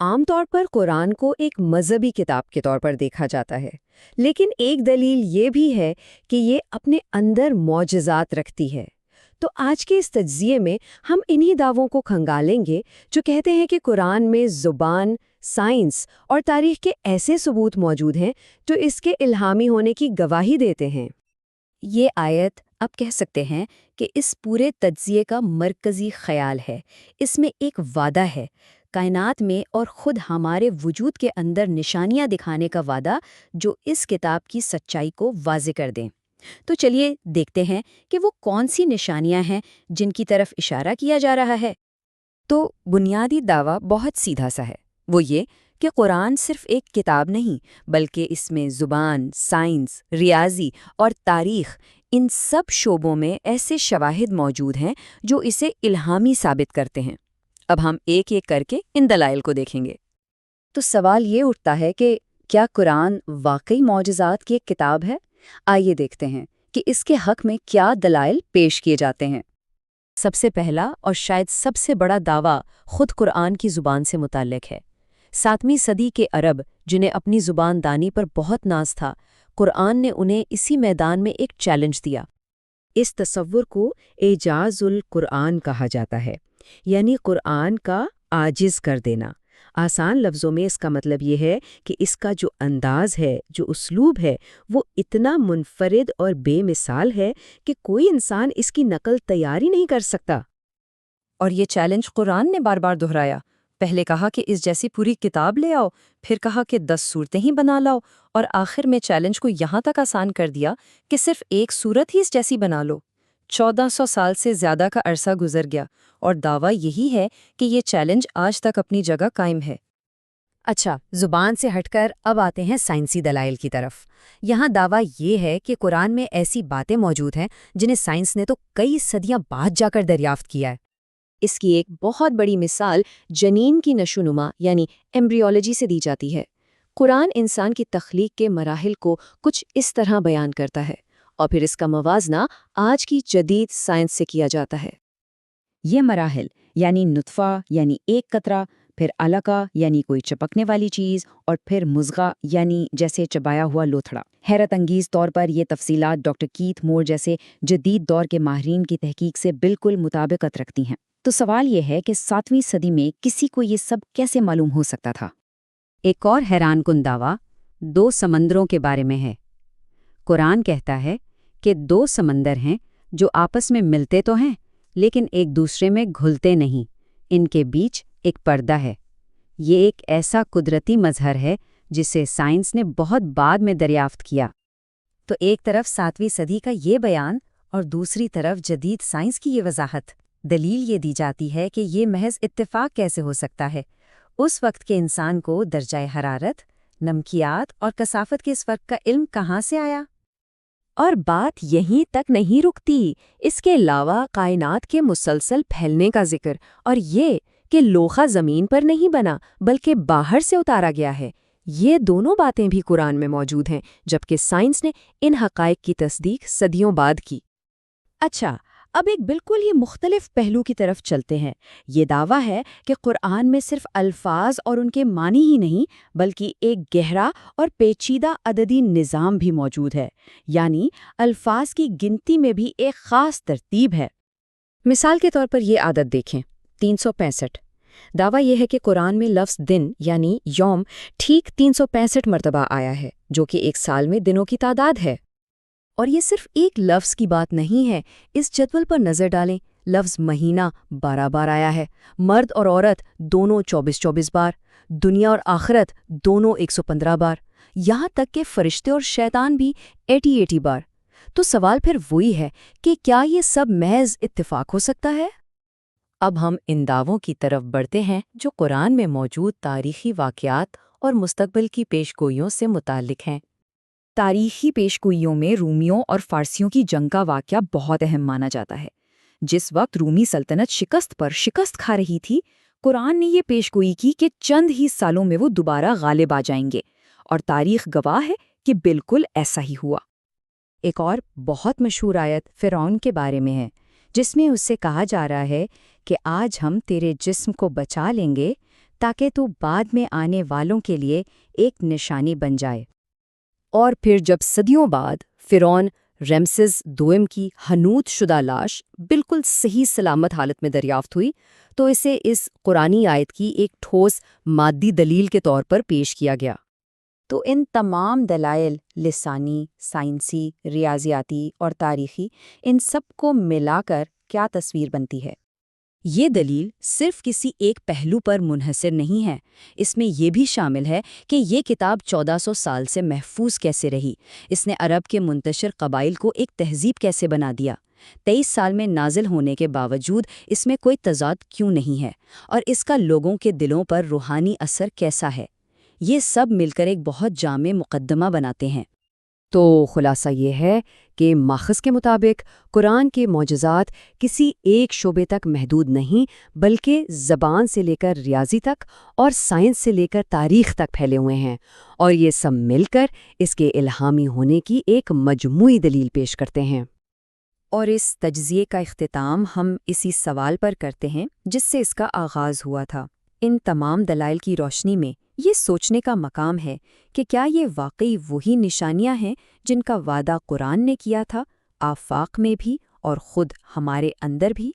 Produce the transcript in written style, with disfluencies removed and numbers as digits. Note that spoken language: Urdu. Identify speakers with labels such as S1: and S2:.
S1: عام طور پر قرآن کو ایک مذہبی کتاب کے طور پر دیکھا جاتا ہے، لیکن ایک دلیل یہ بھی ہے کہ یہ اپنے اندر معجزات رکھتی ہے۔ تو آج کے اس تجزیے میں ہم انہی دعووں کو کھنگالیں گے جو کہتے ہیں کہ قرآن میں زبان، سائنس اور تاریخ کے ایسے ثبوت موجود ہیں جو اس کے الہامی ہونے کی گواہی دیتے ہیں۔
S2: یہ آیت اب کہہ سکتے ہیں کہ اس پورے تجزیے کا مرکزی خیال ہے۔ اس میں ایک وعدہ ہے، کائنات میں اور خود ہمارے وجود کے اندر نشانیاں دکھانے کا وعدہ جو اس کتاب کی سچائی کو واضح کر دیں۔ تو چلیے دیکھتے ہیں کہ وہ کون سی نشانیاں ہیں جن کی طرف اشارہ کیا جا رہا ہے۔
S3: تو بنیادی دعویٰ بہت سیدھا سا ہے، وہ یہ کہ قرآن صرف ایک کتاب نہیں بلکہ اس میں زبان، سائنس، ریاضی اور تاریخ، ان سب شعبوں میں ایسے شواہد موجود ہیں جو اسے الہامی ثابت کرتے ہیں۔ اب ہم ایک ایک کر کے ان دلائل کو دیکھیں گے۔
S2: تو سوال یہ اٹھتا ہے کہ کیا قرآن واقعی معجزات کی ایک کتاب ہے؟ آئیے دیکھتے ہیں کہ اس کے حق میں کیا دلائل پیش کیے جاتے ہیں۔
S3: سب سے پہلا اور شاید سب سے بڑا دعویٰ خود قرآن کی زبان سے متعلق ہے۔ 7ویں صدی کے عرب جنہیں اپنی زبان دانی پر بہت ناز تھا، قرآن نے انہیں اسی میدان میں ایک چیلنج دیا۔
S1: اس تصور کو اعجاز القرآن کہا جاتا ہے، یعنی قرآن کا عاجز کر دینا۔ آسان لفظوں میں اس کا مطلب یہ ہے کہ اس کا جو انداز ہے، جو اسلوب ہے، وہ اتنا منفرد اور بے مثال ہے کہ کوئی انسان اس کی نقل تیار ہی نہیں کر سکتا۔
S3: اور یہ چیلنج قرآن نے بار بار دہرایا۔ پہلے کہا کہ اس جیسی پوری کتاب لے آؤ، پھر کہا کہ 10 صورتیں ہی بنا لاؤ، اور آخر میں چیلنج کو یہاں تک آسان کر دیا کہ صرف ایک صورت ہی اس جیسی بنا لو۔ 1400 سال سے زیادہ کا عرصہ گزر گیا اور دعویٰ یہی ہے کہ یہ چیلنج آج تک اپنی جگہ قائم ہے۔
S2: اچھا، زبان سے ہٹ کر اب آتے ہیں سائنسی دلائل کی طرف۔ یہاں دعویٰ یہ ہے کہ قرآن میں ایسی باتیں موجود ہیں جنہیں سائنس نے تو کئی صدیاں بعد جا کر دریافت کیا ہے۔
S4: اس کی ایک بہت بڑی مثال جنین کی نشوونما یعنی ایمبریولوجی سے دی جاتی ہے۔ قرآن انسان کی تخلیق کے مراحل کو کچھ اس طرح بیان کرتا ہے، اور پھر اس کا موازنہ آج کی جدید سائنس سے کیا جاتا ہے۔
S2: یہ مراحل یعنی نطفہ یعنی ایک قطرہ، پھر علقہ یعنی کوئی چپکنے والی چیز، اور پھر مضغہ یعنی جیسے چبایا ہوا لوتھڑا۔ حیرت انگیز طور پر یہ تفصیلات ڈاکٹر کیتھ مور جیسے جدید دور کے ماہرین کی تحقیق سے بالکل مطابقت رکھتی ہیں۔ تو سوال یہ ہے کہ 7ویں صدی میں کسی کو یہ سب کیسے معلوم ہو سکتا تھا؟
S5: ایک اور حیران کن دعویٰ 2 سمندروں کے بارے میں ہے۔ قرآن کہتا ہے کہ 2 سمندر ہیں جو آپس میں ملتے تو ہیں لیکن ایک دوسرے میں گھلتے نہیں، ان کے بیچ ایک پردہ ہے۔ یہ ایک ایسا قدرتی مظہر ہے جسے سائنس نے بہت بعد میں دریافت کیا۔
S2: تو ایک طرف 7ویں صدی کا یہ بیان اور دوسری طرف جدید سائنس کی یہ وضاحت۔ دلیل یہ دی جاتی ہے کہ یہ محض اتفاق کیسے ہو سکتا ہے۔ اس وقت کے انسان کو درجہ حرارت، نمکیات اور کثافت کے اس فرق کا علم کہاں سے آیا؟
S4: اور بات یہیں تک نہیں رکتی، اس کے علاوہ کائنات کے مسلسل پھیلنے کا ذکر، اور یہ کہ لوحہ زمین پر نہیں بنا بلکہ باہر سے اتارا گیا ہے۔ یہ دونوں باتیں بھی قرآن میں موجود ہیں، جبکہ سائنس نے ان حقائق کی تصدیق صدیوں بعد کی۔ اچھا، اب ایک بالکل ہی مختلف پہلو کی طرف چلتے ہیں۔ یہ دعویٰ ہے کہ قرآن میں صرف الفاظ اور ان کے معنی ہی نہیں بلکہ ایک گہرا اور پیچیدہ عددی نظام بھی موجود ہے، یعنی الفاظ کی گنتی میں بھی ایک خاص ترتیب ہے۔ مثال کے طور پر یہ عدد دیکھیں، 365۔ دعویٰ یہ ہے کہ قرآن میں لفظ دن یعنی یوم ٹھیک 365 مرتبہ آیا ہے، جو کہ ایک سال میں دنوں کی تعداد ہے۔ اور یہ صرف ایک لفظ کی بات نہیں ہے، اس جدول پر نظر ڈالیں، لفظ مہینہ 12 بار آیا ہے، مرد اور عورت دونوں 24 بار، دنیا اور آخرت دونوں 115 بار، یہاں تک کہ فرشتے اور شیطان بھی 80 بار۔ تو سوال پھر وہی ہے کہ کیا یہ سب محض اتفاق ہو سکتا ہے؟ اب ہم ان دعووں کی طرف بڑھتے ہیں جو قرآن میں موجود تاریخی واقعات اور مستقبل کی پیشگوئیوں سے متعلق ہیں۔
S2: تاریخی پیشگوئیوں میں رومیوں اور فارسیوں کی جنگ کا واقعہ بہت اہم مانا جاتا ہے۔ جس وقت رومی سلطنت شکست پر شکست کھا رہی تھی، قرآن نے یہ پیشگوئی کی کہ چند ہی سالوں میں وہ دوبارہ غالب آ جائیں گے، اور تاریخ گواہ ہے کہ بالکل ایسا ہی ہوا۔
S5: ایک اور بہت مشہور آیت فرعون کے بارے میں ہے، جس میں اس سے کہا جا رہا ہے کہ آج ہم تیرے جسم کو بچا لیں گے
S2: تاکہ تو بعد میں آنے والوں کے لیے ایک نشانی بن جائے۔ اور پھر جب صدیوں بعد فرعون ریمسز دوئم کی حنوط شدہ لاش بالکل صحیح سلامت حالت میں دریافت ہوئی تو اسے اس قرآنی آیت کی ایک ٹھوس مادی دلیل کے طور پر پیش کیا گیا۔ تو ان تمام دلائل لسانی، سائنسی، ریاضیاتی اور تاریخی، ان سب کو ملا کر کیا تصویر بنتی ہے؟
S5: یہ دلیل صرف کسی ایک پہلو پر منحصر نہیں ہے، اس میں یہ بھی شامل ہے کہ یہ کتاب 1400 سال سے محفوظ کیسے رہی، اس نے عرب کے منتشر قبائل کو ایک تہذیب کیسے بنا دیا، 23 سال میں نازل ہونے کے باوجود اس میں کوئی تضاد کیوں نہیں ہے، اور اس کا لوگوں کے دلوں پر روحانی اثر کیسا ہے۔ یہ سب مل کر ایک بہت جامع مقدمہ بناتے ہیں۔
S1: تو خلاصہ یہ ہے کہ ماخذ کے مطابق قرآن کے معجزات کسی ایک شعبے تک محدود نہیں، بلکہ زبان سے لے کر ریاضی تک اور سائنس سے لے کر تاریخ تک پھیلے ہوئے ہیں، اور یہ سب مل کر اس کے الہامی ہونے کی ایک مجموعی دلیل پیش کرتے ہیں۔
S2: اور اس تجزیے کا اختتام ہم اسی سوال پر کرتے ہیں جس سے اس کا آغاز ہوا تھا۔ ان تمام دلائل کی روشنی میں یہ سوچنے کا مقام ہے کہ کیا یہ واقعی وہی نشانیاں ہیں جن کا وعدہ قرآن نے کیا تھا، آفاق میں بھی اور خود ہمارے اندر بھی؟